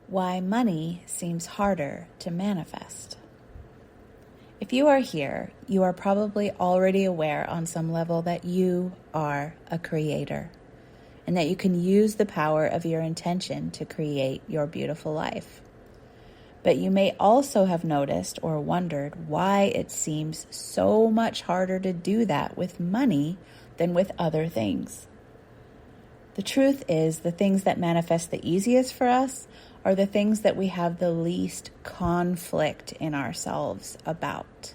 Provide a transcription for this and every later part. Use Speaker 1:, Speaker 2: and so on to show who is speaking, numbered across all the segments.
Speaker 1: Why money seems harder to manifest. If you are here, you are probably already aware on some level that you are a creator and that you can use the power of your intention to create your beautiful life. But you may also have noticed or wondered why it seems so much harder to do that with money than with other things. The truth is, the things that manifest the easiest for us are the things that we have the least conflict in ourselves about.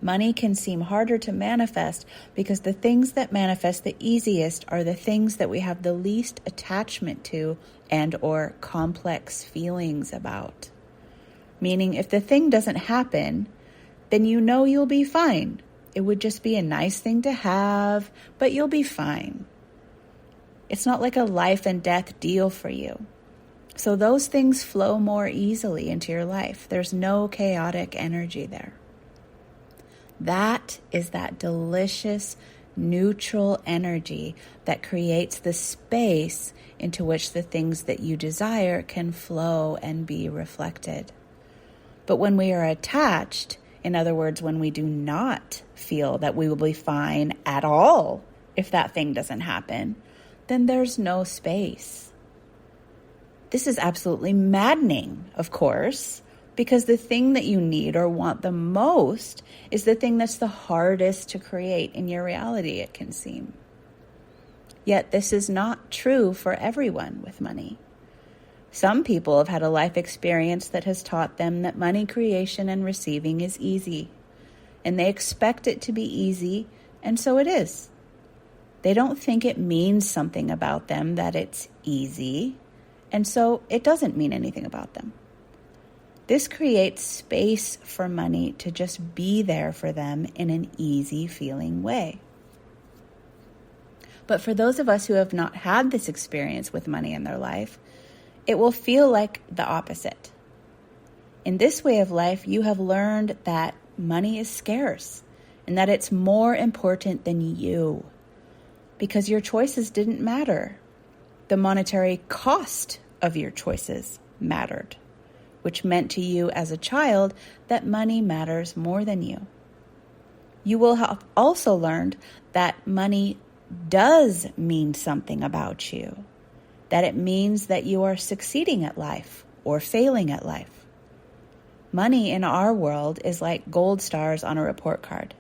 Speaker 1: Money can seem harder to manifest because the things that manifest the easiest are the things that we have the least attachment to and or complex feelings about. Meaning, if the thing doesn't happen, then you know you'll be fine. It would just be a nice thing to have, but you'll be fine. It's not like a life and death deal for you. So those things flow more easily into your life. There's no chaotic energy there. That is that delicious, neutral energy that creates the space into which the things that you desire can flow and be reflected. But when we are attached, in other words, when we do not feel that we will be fine at all if that thing doesn't happen, then there's no space. This is absolutely maddening, of course, because the thing that you need or want the most is the thing that's the hardest to create in your reality, it can seem. Yet this is not true for everyone with money. Some people have had a life experience that has taught them that money creation and receiving is easy, and they expect it to be easy, and so it is. They don't think it means something about them that it's easy, and so it doesn't mean anything about them. This creates space for money to just be there for them in an easy feeling way. But for those of us who have not had this experience with money in their life, it will feel like the opposite. In this way of life, you have learned that money is scarce and that it's more important than you because your choices didn't matter. The monetary cost of your choices mattered, which meant to you as a child that money matters more than you. You will have also learned that money does mean something about you, that it means that you are succeeding at life or failing at life. Money in our world is like gold stars on a report card.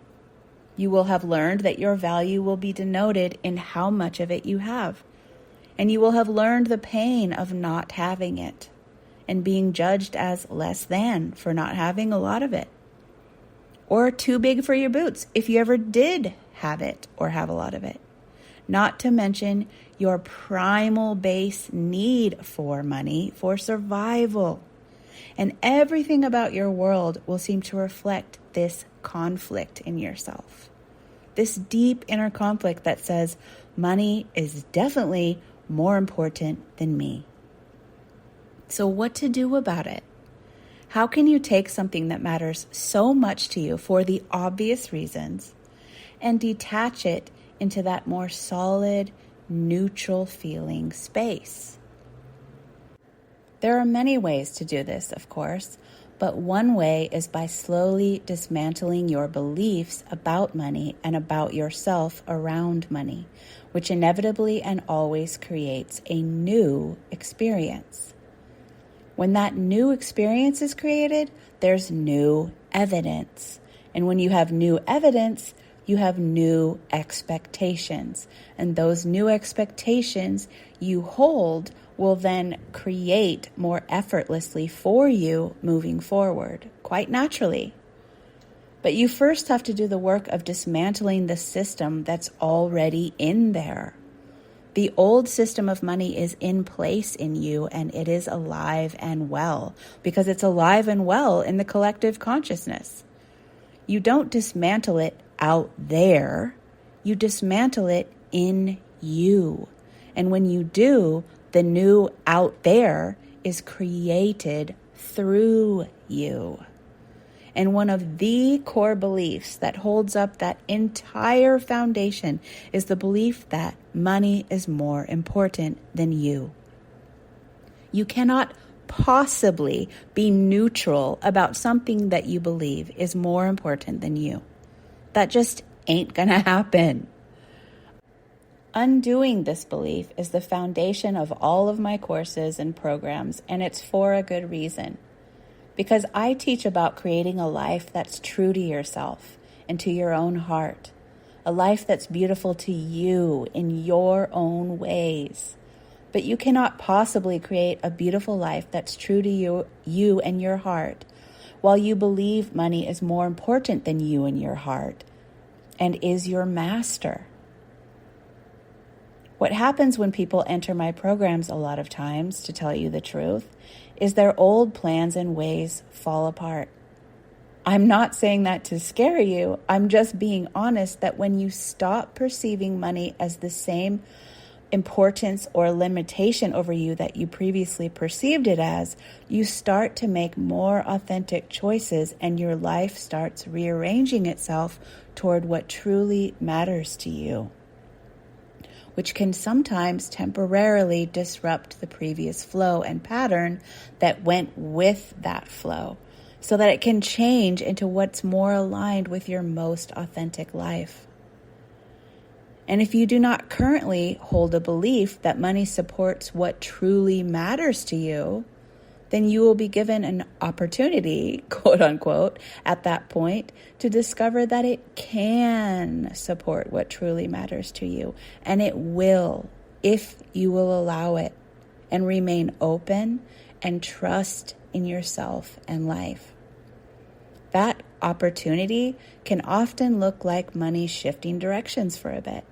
Speaker 1: You will have learned that your value will be denoted in how much of it you have. And you will have learned the pain of not having it and being judged as less than for not having a lot of it. Or too big for your boots if you ever did have it or have a lot of it. Not to mention your primal base need for money for survival. And everything about your world will seem to reflect this conflict in yourself. This deep inner conflict that says money is definitely more important than me. So what to do about it? How can you take something that matters so much to you for the obvious reasons and detach it into that more solid, neutral feeling space? There are many ways to do this, of course, but one way is by slowly dismantling your beliefs about money and about yourself around money, which inevitably and always creates a new experience. When that new experience is created, there's new evidence. And when you have new evidence, you have new expectations. And those new expectations you hold will then create more effortlessly for you moving forward, quite naturally. But you first have to do the work of dismantling the system that's already in there. The old system of money is in place in you, and it is alive and well, because it's alive and well in the collective consciousness. You don't dismantle it out there, you dismantle it in you. And when you do, the new out there is created through you. And one of the core beliefs that holds up that entire foundation is the belief that money is more important than you. You cannot possibly be neutral about something that you believe is more important than you. That just ain't gonna happen. Undoing this belief is the foundation of all of my courses and programs, and it's for a good reason. Because I teach about creating a life that's true to yourself and to your own heart. A life that's beautiful to you in your own ways. But you cannot possibly create a beautiful life that's true to you and your heart while you believe money is more important than you and your heart and is your master. What happens when people enter my programs a lot of times, to tell you the truth, is their old plans and ways fall apart. I'm not saying that to scare you. I'm just being honest that when you stop perceiving money as the same importance or limitation over you that you previously perceived it as, you start to make more authentic choices and your life starts rearranging itself toward what truly matters to you, which can sometimes temporarily disrupt the previous flow and pattern that went with that flow, so that it can change into what's more aligned with your most authentic life. And if you do not currently hold a belief that money supports what truly matters to you, then you will be given an opportunity, quote unquote, at that point to discover that it can support what truly matters to you. And it will, if you will allow it and remain open and trust in yourself and life. That opportunity can often look like money shifting directions for a bit.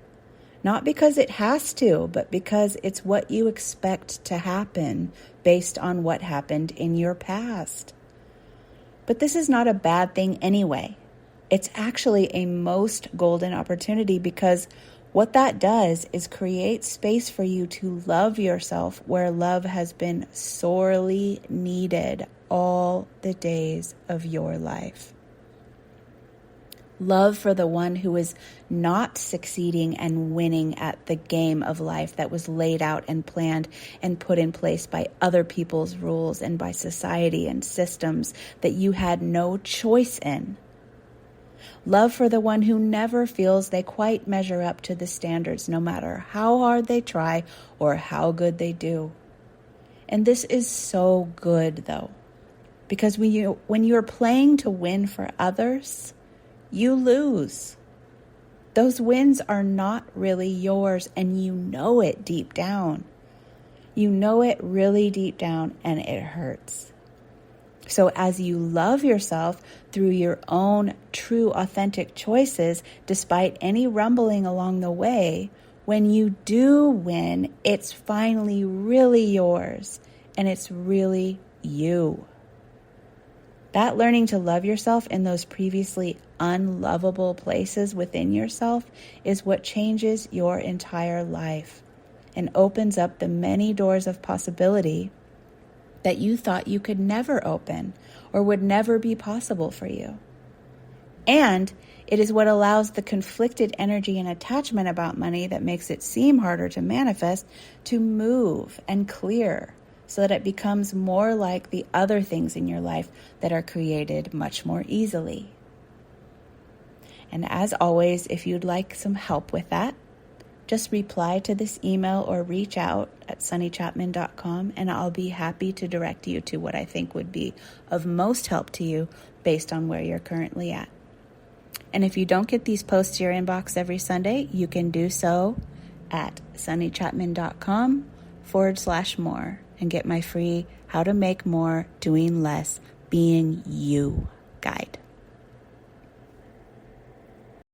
Speaker 1: Not because it has to, but because it's what you expect to happen based on what happened in your past. But this is not a bad thing anyway. It's actually a most golden opportunity because what that does is create space for you to love yourself where love has been sorely needed all the days of your life. Love for the one who is not succeeding and winning at the game of life that was laid out and planned and put in place by other people's rules and by society and systems that you had no choice in. Love for the one who never feels they quite measure up to the standards, no matter how hard they try or how good they do. And this is so good, though, because when you're playing to win for others, you lose. Those wins are not really yours, and you know it deep down. You know it really deep down, and it hurts. So as you love yourself through your own true, authentic choices, despite any rumbling along the way, when you do win, it's finally really yours, and it's really you. That learning to love yourself in those previously unlovable places within yourself is what changes your entire life and opens up the many doors of possibility that you thought you could never open or would never be possible for you. And it is what allows the conflicted energy and attachment about money that makes it seem harder to manifest to move and clear, so that it becomes more like the other things in your life that are created much more easily. And as always, if you'd like some help with that, just reply to this email or reach out at sunnychapman.com, and I'll be happy to direct you to what I think would be of most help to you based on where you're currently at. And if you don't get these posts to your inbox every Sunday, you can do so at sunnychapman.com/more. And get my free How to Make More Doing Less Being You guide.